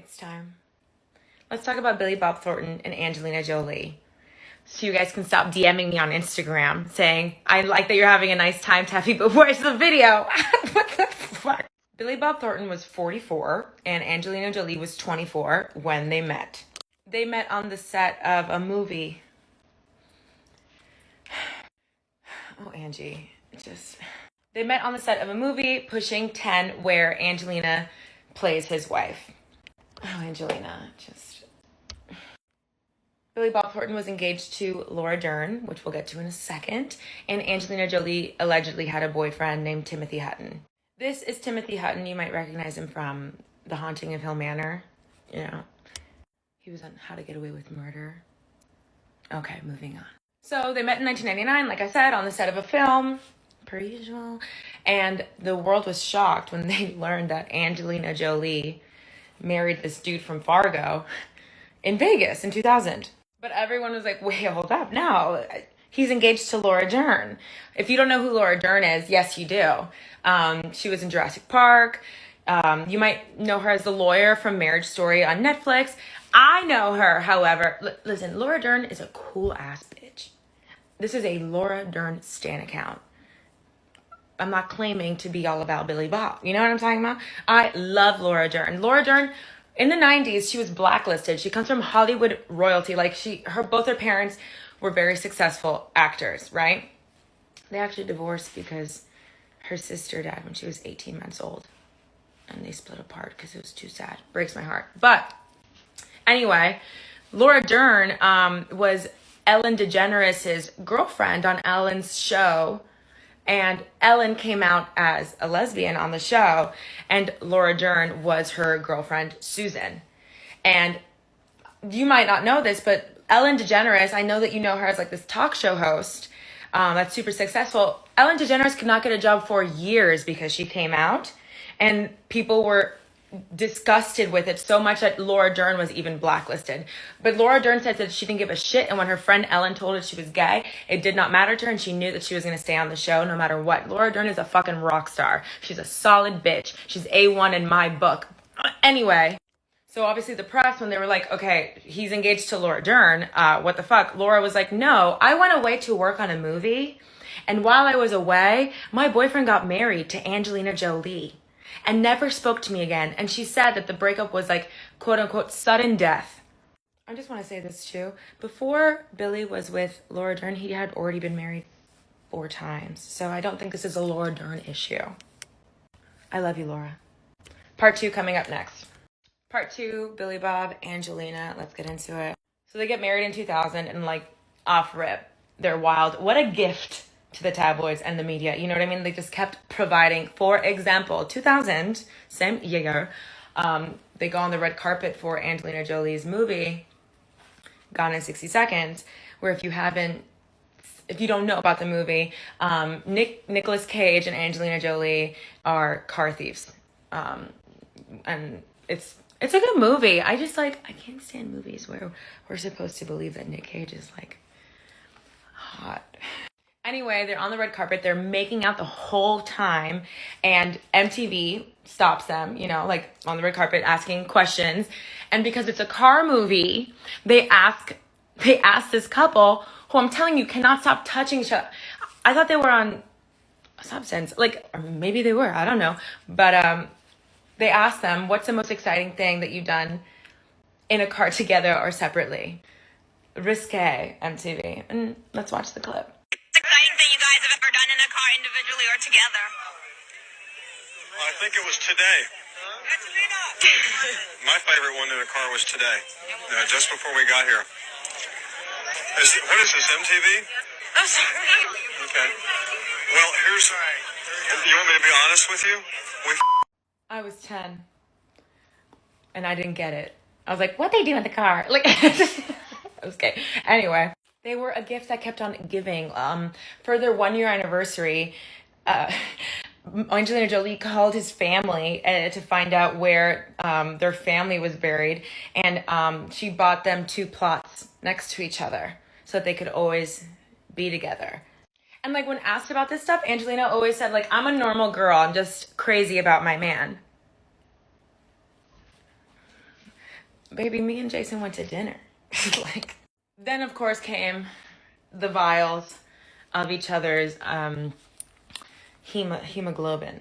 It's time. Let's talk about Billy Bob Thornton and Angelina Jolie. So you guys can stop DMing me on Instagram saying, I like that you're having a nice time, Tefi, but where's the video? What the fuck? Billy Bob Thornton was 44 and Angelina Jolie was 24 when they met. They met on the set of a movie. Oh, Angie, They met on the set of a movie, Pushing 10, where Angelina plays his wife. Oh, Angelina, Billy Bob Thornton was engaged to Laura Dern, which we'll get to in a second, and Angelina Jolie allegedly had a boyfriend named Timothy Hutton. This is Timothy Hutton. You might recognize him from The Haunting of Hill Manor. You know, he was on How to Get Away with Murder. Okay, moving on. So they met in 1999, like I said, on the set of a film, per usual, and the world was shocked when they learned that Angelina Jolie married this dude from Fargo in Vegas in 2000. But everyone was like, wait, hold up. No, he's engaged to Laura Dern. If you don't know who Laura Dern is, yes, you do. She was in Jurassic Park. You might know her as the lawyer from Marriage Story on Netflix. I know her, however. Listen, Laura Dern is a cool-ass bitch. This is a Laura Dern stan account. I'm not claiming to be all about Billy Bob. You know what I'm talking about? I love Laura Dern. Laura Dern, in the 90s, she was blacklisted. She comes from Hollywood royalty. Like both her parents were very successful actors, right? They actually divorced because her sister died when she was 18 months old. And they split apart because it was too sad. Breaks my heart. But anyway, Laura Dern was Ellen DeGeneres' girlfriend on Ellen's show. And Ellen came out as a lesbian on the show, and Laura Dern was her girlfriend, Susan. And you might not know this, but Ellen DeGeneres, I know that you know her as like this talk show host that's super successful. Ellen DeGeneres could not get a job for years because she came out, and people were disgusted with it so much that Laura Dern was even blacklisted. But Laura Dern said that she didn't give a shit, and when her friend Ellen told her she was gay, it did not matter to her, and she knew that she was going to stay on the show no matter what. Laura Dern is a fucking rock star. She's a solid bitch. She's A1 in my book. Anyway, so obviously the press, when they were like, okay, he's engaged to Laura Dern, what the fuck? Laura was like, no, I went away to work on a movie, and while I was away, my boyfriend got married to Angelina Jolie and never spoke to me again. And she said that the breakup was like, quote unquote, sudden death. I just want to say this too. Before Billy was with Laura Dern, he had already been married 4 times. So I don't think this is a Laura Dern issue. I love you, Laura. Part 2 coming up next. Part 2, Billy Bob, Angelina. Let's get into it. So they get married in 2000 and like off rip. They're wild. What a gift to the tabloids and the media. You know what I mean? They just kept providing. For example, 2000, same year, they go on the red carpet for Angelina Jolie's movie, Gone in 60 Seconds, where if you don't know about the movie, Nicolas Cage and Angelina Jolie are car thieves. And it's a good movie. I can't stand movies where we're supposed to believe that Nick Cage is like hot. Anyway, they're on the red carpet. They're making out the whole time. And MTV stops them, you know, like on the red carpet asking questions. And because it's a car movie, they ask this couple, who I'm telling you cannot stop touching each other. I thought they were on a substance. Like, or maybe they were. I don't know. But they asked them, what's the most exciting thing that you've done in a car together or separately? Risque, MTV. And let's watch the clip. Exciting thing you guys have ever done in a car individually or together? I think it was today. My favorite one in a car was today, just before we got here. What is this, MTV? I'm sorry. Okay. Well, you want me to be honest with you? I was 10 and I didn't get it. I was like, what they do in the car? Like, okay. Anyway, they were a gift that kept on giving. For their 1-year anniversary, Angelina Jolie called his family to find out where their family was buried. And she bought them 2 plots next to each other so that they could always be together. And like when asked about this stuff, Angelina always said, like, I'm a normal girl. I'm just crazy about my man. baby, me and Jason went to dinner. Like, then of course came the vials of each other's hemoglobins.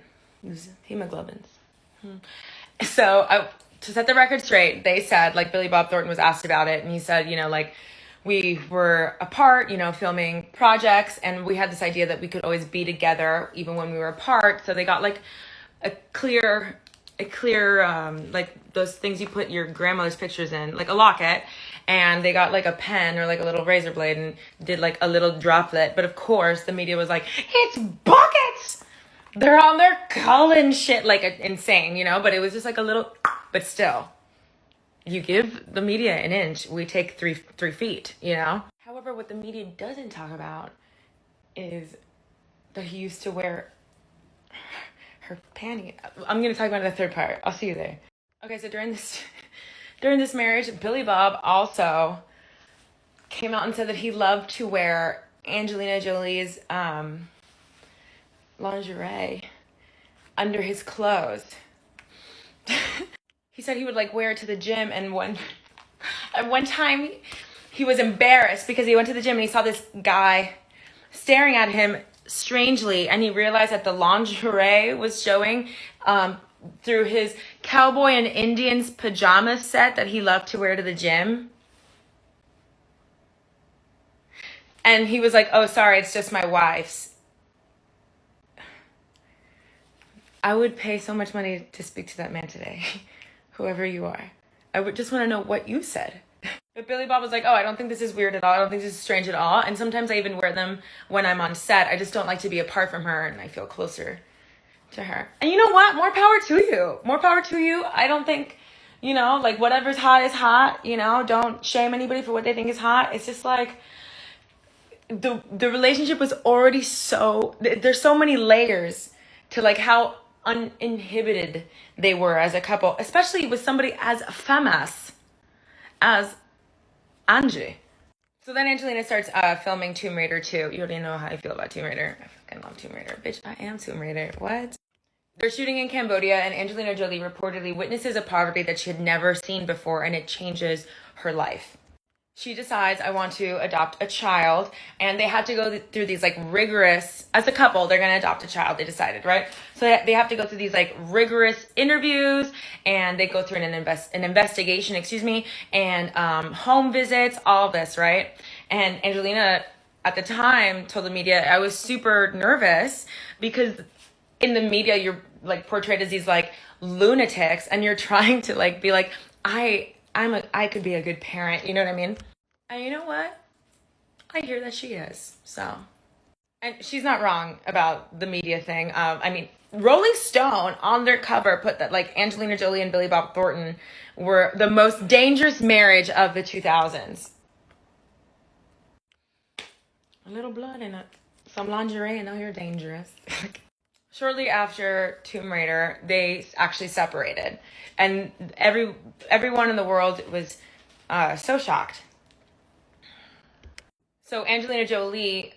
So to set the record straight, they said, like, Billy Bob Thornton was asked about it, and he said, you know, like, we were apart, you know, filming projects, and we had this idea that we could always be together even when we were apart. So they got like a clear like those things you put your grandmother's pictures in, like a locket, and they got like a pen or like a little razor blade and did like a little droplet. But of course the media was like, it's buckets, they're on their Cullen shit, like insane, you know. But it was just like a little, but still, you give the media an inch, we take three feet, you know. However, what the media doesn't talk about is that he used to wear her panty. I'm going to talk about the third part. I'll see you there. Okay, so during this marriage, Billy Bob also came out and said that he loved to wear Angelina Jolie's lingerie under his clothes. He said he would like wear it to the gym, and at one time he was embarrassed because he went to the gym and he saw this guy staring at him strangely, and he realized that the lingerie was showing through his cowboy and Indians pajama set that he loved to wear to the gym. And he was like, oh, sorry, it's just my wife's. I would pay so much money to speak to that man today, whoever you are. I would just want to know what you said. But Billy Bob was like, oh, I don't think this is weird at all. I don't think this is strange at all. And sometimes I even wear them when I'm on set. I just don't like to be apart from her, and I feel closer to her. And you know what? More power to you. More power to you. I don't think, you know, like whatever's hot is hot. You know, don't shame anybody for what they think is hot. It's just like the relationship was already so, there's so many layers to like how uninhibited they were as a couple, especially with somebody as famous as Angie. So then Angelina starts filming Tomb Raider 2. You already know how I feel about Tomb Raider. I fucking love Tomb Raider. Bitch, I am Tomb Raider. What? They're shooting in Cambodia, and Angelina Jolie reportedly witnesses a poverty that she had never seen before, and it changes her life. She decides, I want to adopt a child, and they have to go through these like rigorous, as a couple, they're going to adopt a child, they decided, right? So they have to go through these like rigorous interviews, and they go through an investigation, and home visits, all this, right? And Angelina at the time told the media, I was super nervous because in the media you're like portrayed as these like lunatics, and you're trying to like be like, I could be a good parent, you know what I mean? And you know what? I hear that she is, so. And she's not wrong about the media thing. I mean, Rolling Stone on their cover put that like Angelina Jolie and Billy Bob Thornton were the most dangerous marriage of the 2000s. A little blood in it. Some lingerie, and now you're dangerous. Shortly after Tomb Raider, they actually separated. And everyone in the world was so shocked. So Angelina Jolie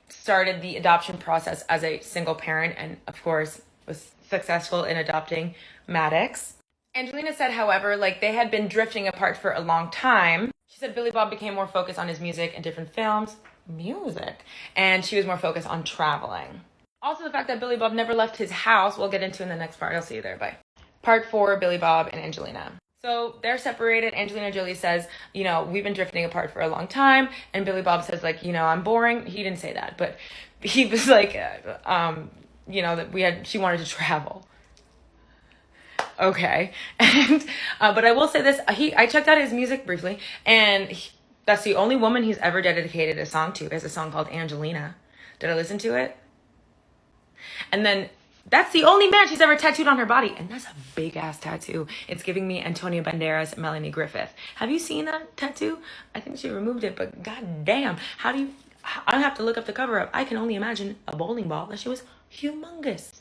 started the adoption process as a single parent, and of course was successful in adopting Maddox. Angelina said, however, like they had been drifting apart for a long time. She said Billy Bob became more focused on his music and different films. And she was more focused on traveling. Also, the fact that Billy Bob never left his house, we'll get into in the next part. I'll see you there. Bye. Part 4, Billy Bob and Angelina. So they're separated. Angelina Jolie says, you know, we've been drifting apart for a long time. And Billy Bob says, like, you know, I'm boring. He didn't say that, but he was like, you know, that she wanted to travel. Okay. And, but I will say this, I checked out his music briefly, and that's the only woman he's ever dedicated a song to. He has a song called Angelina. Did I listen to it? And then that's the only man she's ever tattooed on her body. And that's a big ass tattoo. It's giving me Antonio Banderas, Melanie Griffith. Have you seen that tattoo? I think she removed it, but goddamn, I have to look up the cover up. I can only imagine a bowling ball. That she was humongous.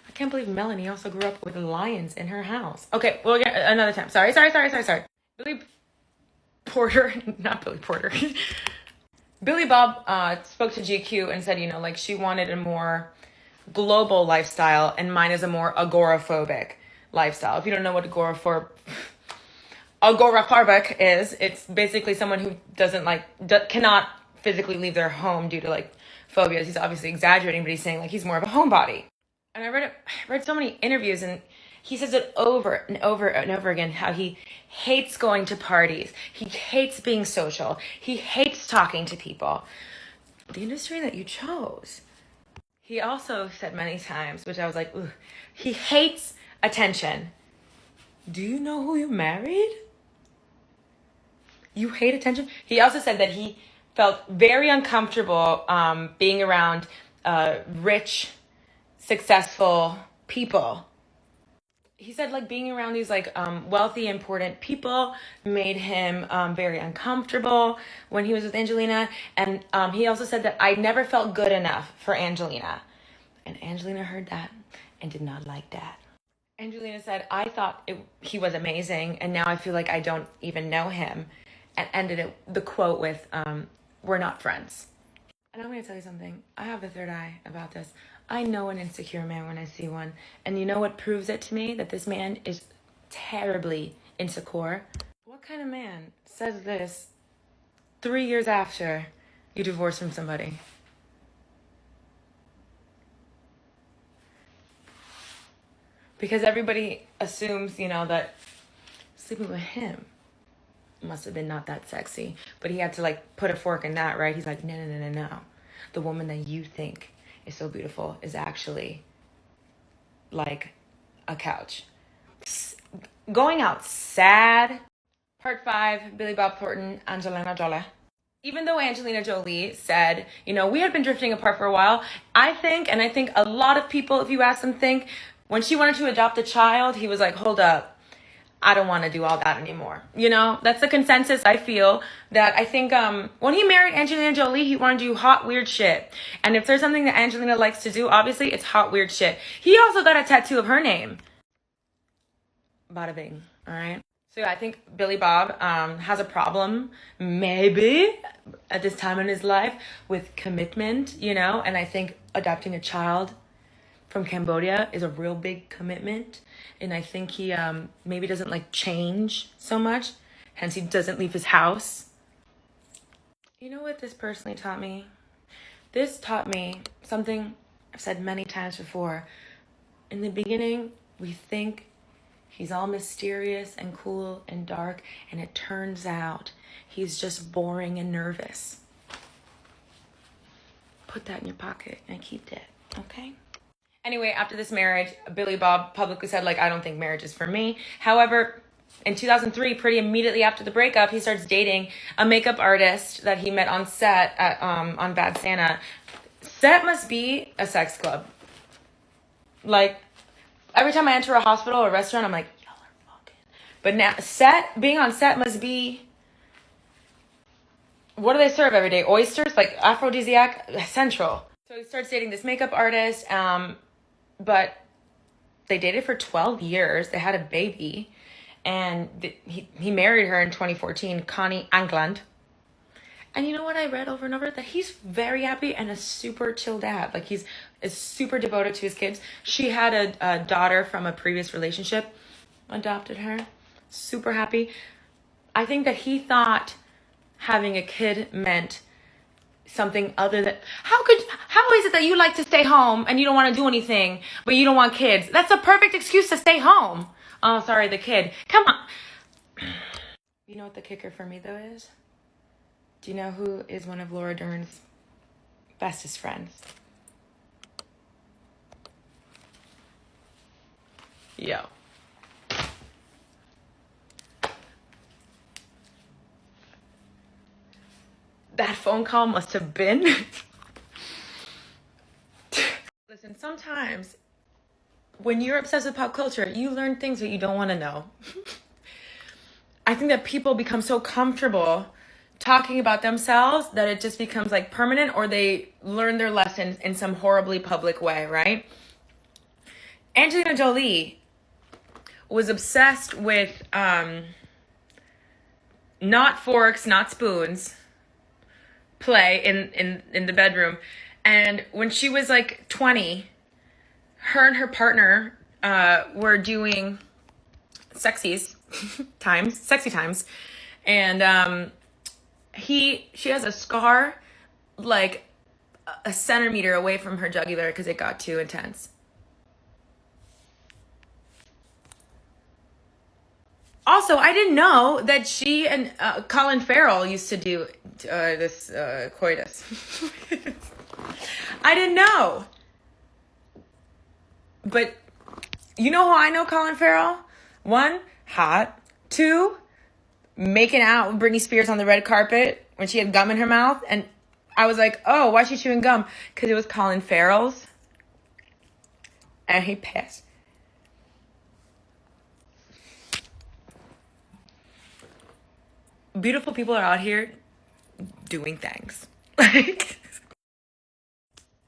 I can't believe Melanie also grew up with lions in her house. Okay, we'll get another time. Sorry. Billy Porter, not Billy Porter. Billy Bob spoke to GQ and said, you know, like she wanted a more global lifestyle, and mine is a more agoraphobic lifestyle. If you don't know what agoraphobic is. It's basically someone who doesn't cannot physically leave their home due to like phobias. He's obviously exaggerating, but he's saying like he's more of a homebody. And I read so many interviews, and he says it over and over and over again how he hates going to parties. He hates being social. He hates talking to people. The industry that you chose. He also said many times, which I was like, ooh, he hates attention. Do you know who you married? You hate attention? He also said that he felt very uncomfortable being around rich, successful people. He said like being around these like wealthy, important people made him very uncomfortable when he was with Angelina. And he also said that I never felt good enough for Angelina. And Angelina heard that and did not like that. Angelina said, I thought he was amazing, and now I feel like I don't even know him. And ended the quote with, we're not friends. And I'm going to tell you something. I have the third eye about this. I know an insecure man when I see one. And you know what proves it to me? That this man is terribly insecure. What kind of man says this 3 years after you divorce from somebody? Because everybody assumes, that sleeping with him must have been not that sexy. But he had to like put a fork in that, right? He's like, no. The woman that you think is so beautiful is actually like a couch. Going out sad. Part 5, Billy Bob Thornton, Angelina Jolie. Even though Angelina Jolie said, we had been drifting apart for a while, I think a lot of people, if you ask them, think when she wanted to adopt a child, he was like, hold up. I don't want to do all that anymore. That's the consensus I feel. That I think when he married Angelina Jolie, he wanted to do hot, weird shit. And if there's something that Angelina likes to do, obviously it's hot, weird shit. He also got a tattoo of her name. Bada bing. All right. So yeah, I think Billy Bob has a problem, maybe, at this time in his life with commitment, And I think adopting a child from Cambodia is a real big commitment. And I think he maybe doesn't like change so much. Hence he doesn't leave his house. You know what this personally taught me? This taught me something I've said many times before. In the beginning, we think he's all mysterious and cool and dark. And it turns out he's just boring and nervous. Put that in your pocket and keep that, okay? Anyway, after this marriage, Billy Bob publicly said, I don't think marriage is for me. However, in 2003, pretty immediately after the breakup, he starts dating a makeup artist that he met on set at, on Bad Santa. Set must be a sex club. Every time I enter a hospital or a restaurant, I'm like, y'all are fucking. But now, being on set must be, what do they serve every day? Oysters? Aphrodisiac? Central. So he starts dating this makeup artist, but they dated for 12 years. They had a baby. And he married her in 2014, Connie England. And you know what I read over and over? That he's very happy and a super chill dad. He's super devoted to his kids. She had a daughter from a previous relationship. Adopted her. Super happy. I think that he thought having a kid meant something other than how is it that you like to stay home and you don't want to do anything, but you don't want kids? That's a perfect excuse to stay home. Oh, sorry, the kid. Come on. You know what the kicker for me though is? Do you know who is one of Laura Dern's bestest friends? Yo. That phone call must have been. Listen, sometimes when you're obsessed with pop culture, you learn things that you don't want to know. I think that people become so comfortable talking about themselves that it just becomes permanent, or they learn their lessons in some horribly public way, right? Angelina Jolie was obsessed with not forks, not spoons play in the bedroom. And when she was 20, her and her partner were doing sexies sexy times. And she has a scar like a centimeter away from her jugular because it got too intense. Also, I didn't know that she and Colin Farrell used to do this coitus. I didn't know. But you know how I know Colin Farrell? 1, hot. 2, making out with Britney Spears on the red carpet when she had gum in her mouth. And I was like, oh, why is she chewing gum? Because it was Colin Farrell's. And he pissed. Beautiful people are out here doing things. Like,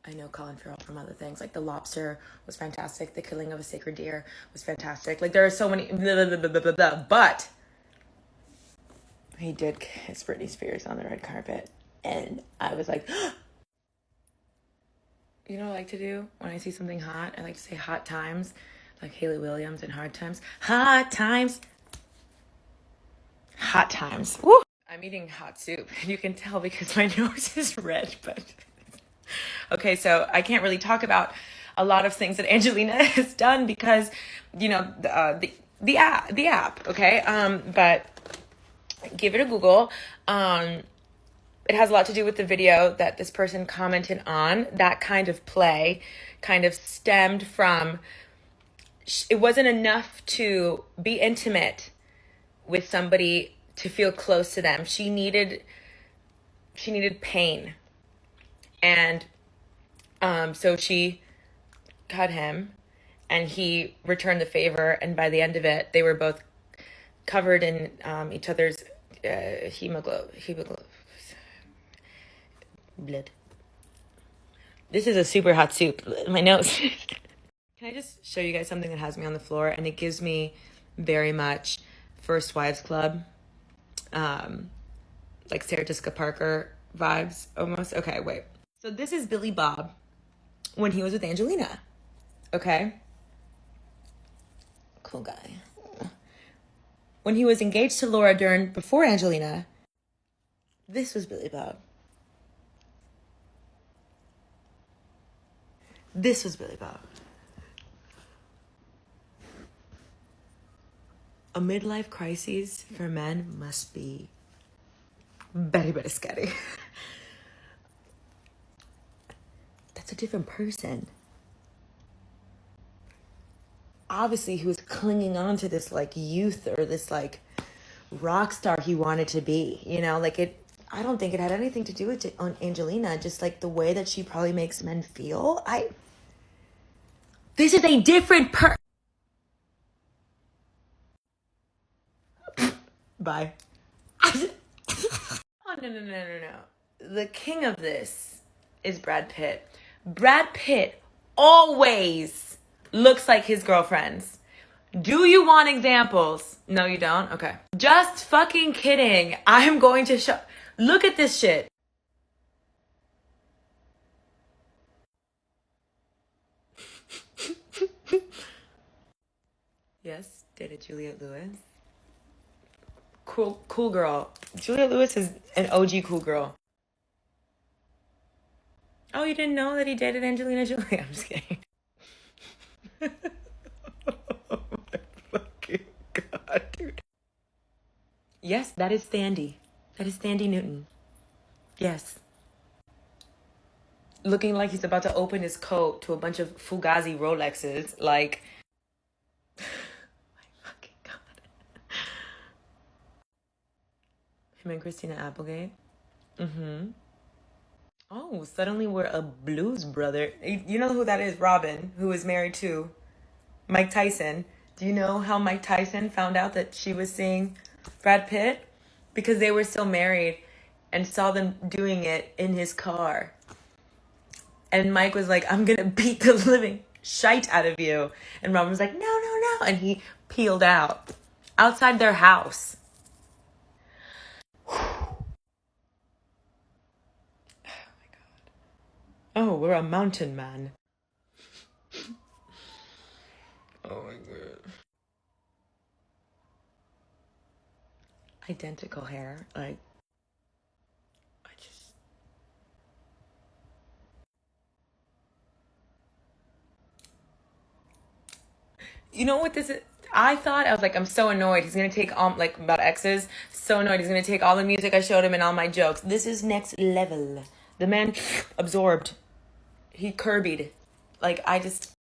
I know Colin Farrell from other things. Like The Lobster was fantastic. The Killing of a Sacred Deer was fantastic. Like there are so many blah, blah, blah, blah, blah, blah. But he did kiss Britney Spears on the red carpet. And I was like, you know what I like to do when I see something hot? I like to say hot times, like Haley Williams in Hard Times. Hot times. Hot times. Woo! I'm eating hot soup. You can tell because my nose is red, but okay, so I can't really talk about a lot of things that Angelina has done because, you know, the app, okay? But give it a Google. It has a lot to do with the video that this person commented on. That kind of play kind of stemmed from, it wasn't enough to be intimate with somebody to feel close to them. She needed pain. And so she cut him and he returned the favor, and by the end of it they were both covered in each other's hemoglobin blood. This is a super hot soup. My nose. Can I just show you guys something that has me on the floor? And it gives me very much First Wives Club, like Sarah Jessica Parker vibes almost. Okay, wait. So this is Billy Bob when he was with Angelina. Okay? Cool guy. When he was engaged to Laura Dern before Angelina, this was Billy Bob. This was Billy Bob. A midlife crisis for men must be very, very scary. That's a different person. Obviously, he was clinging on to this like youth or this like rock star he wanted to be, you know, like it. I don't think it had anything to do with Angelina, just like the way that she probably makes men feel. This is a different Bye. Oh, no. The king of this is Brad Pitt. Brad Pitt always looks like his girlfriends. Do you want examples? No, you don't? Okay. Just fucking kidding. I'm going to show. Look at this shit. Yes, dated Juliette Lewis. Cool girl. Juliette Lewis is an OG cool girl. Oh, you didn't know that he dated Angelina Jolie? I'm just kidding. Oh my fucking god, dude. Yes, that is Thandie. That is Thandie Newton. Yes. Looking like he's about to open his coat to a bunch of Fugazi Rolexes. Like, my fucking god. Him and Christina Applegate. Mm-hmm. Oh, suddenly we're a blues brother. You know who that is? Robin, who is married to Mike Tyson. Do you know how Mike Tyson found out that she was seeing Brad Pitt? Because they were still married and saw them doing it in his car. And Mike was like, I'm going to beat the living shite out of you. And Robin was like, no. And he peeled out outside their house. Oh, we're a mountain man. Oh my god. identical hair. Like, I just... You know what this is? I thought, I was like, I'm so annoyed. He's going to take all, like, about exes. So annoyed. He's going to take all the music I showed him and all my jokes. This is next level. The man absorbed. He Kirby'd. Like, I just...